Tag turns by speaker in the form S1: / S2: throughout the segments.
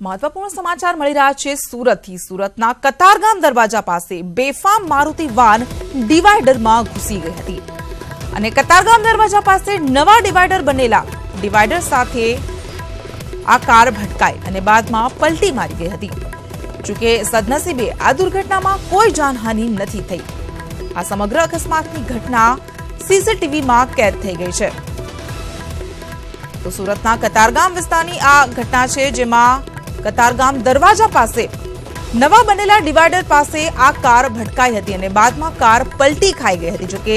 S1: महत्वपूर्ण समाचार मળી રહ્યા છે સુરતથી। સુરતના કતારગામ દરવાજા પાસે બેફામ મારુતિ વાન ડિવાઈડરમાં ઘૂસી ગઈ હતી અને કતારગામ દરવાજા પાસે નવા ડિવાઈડર બનેલા ડિવાઈડર સાથે આ કાર ભટકાઈ અને બાદમાં પલટી મારી ગઈ હતી। જોકે સદનસીબે આ દુર્ઘટનામાં કોઈ જાનહાનિ નથી થઈ। આ સમગ્ર અકસ્માતની ઘટના સીસીટીવીમાં કેદ થઈ ગઈ છે। તો સુરતના કતારગામ વિસ્તારની આ ઘટના છે, જેમાં કતારગામ દરવાજા પાસે નવા બનેલા ડિવાઈડર પાસે આ કાર ભટકાઈ હતી અને બાદમાં કાર પલટી ખાઈ ગઈ હતી। જો કે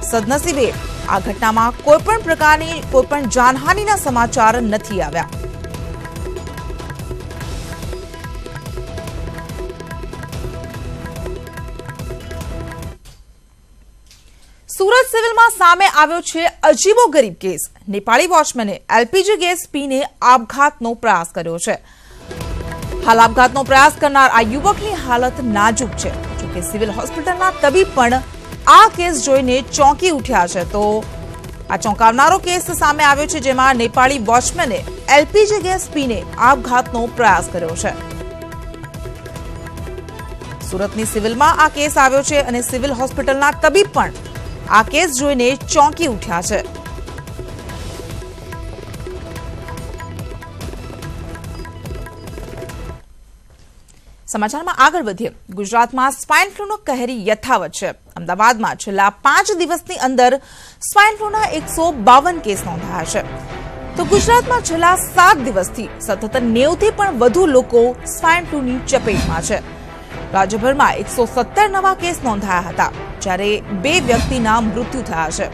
S1: સદનસીબે આ ઘટનામાં કોઈપણ પ્રકારની કોઈપણ જાનહાનિના સમાચાર નથી આવ્યા। સુરત સિવિલમાં સામે આવ્યો છે અજીબોગરીબ કેસ। નેપાળી વોચમેને એલપીજી ગેસ પીને આપઘાતનો પ્રયાસ કર્યો છે। હાલ આપઘાતનો પ્રયાસ કરનાર આ યુવકની હાલત નાજુક છે। જોકે સિવિલ હોસ્પિટલના તબીબ પણ આ કેસ જોઈને ચોંકી ઉઠ્યા છે। તો આ ચોંકાવનારો કેસ સામે આવ્યો છે, જેમાં નેપાળી વોચમેને એલપીજી ગેસ પીને આપઘાતનો પ્રયાસ કર્યો છે। સુરતની સિવિલમાં આ કેસ આવ્યો છે અને સિવિલ હોસ્પિટલના તબીબ પણ આ કેસ જોઈને ચોંકી ઉઠ્યા છે। સમાચારમાં આગળ વધીએ। ગુજરાતમાં સ્વાઇન ફ્લૂનો કહેરી યથાવત છે। અમદાવાદમાં છેલ્લા 5 દિવસની અંદર સ્વાઇન ફ્લૂના 152 કેસ નોંધાયા છે। તો ગુજરાતમાં છેલ્લા 7 દિવસથી સતત 90 થી પણ વધુ લોકો સ્વાઇન ફ્લૂની ચપેટમાં છે। રાજ્યભરમાં 117 નવા કેસ નોંધાયા હતા, જ્યારે 2 વ્યક્તિના મૃત્યુ થયા છે।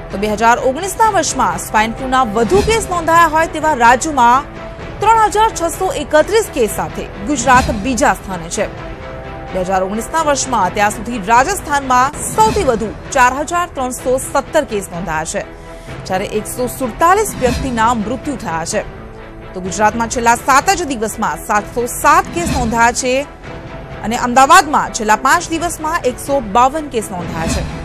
S1: તો 2019ના વર્ષમાં સ્વાઇન ફ્લૂના વધુ કેસ નોંધાયા હોય તેવા રાજ્યોમાં 3631 કેસ સાથે ગુજરાત બીજા સ્થાને છે। 2019ના વર્ષમાં ત્યાં સુધી રાજસ્થાનમાં સૌથી વધુ 4317 કેસ નોંધાયા છે, જ્યારે 147 વ્યક્તિના મૃત્યુ થયા છે। તો ગુજરાતમાં છેલ્લા 7 જ દિવસમાં 707 કેસ નોંધાયા છે અને અમદાવાદમાં છેલ્લા 5 દિવસમાં 152 કેસ નોંધાયા છે।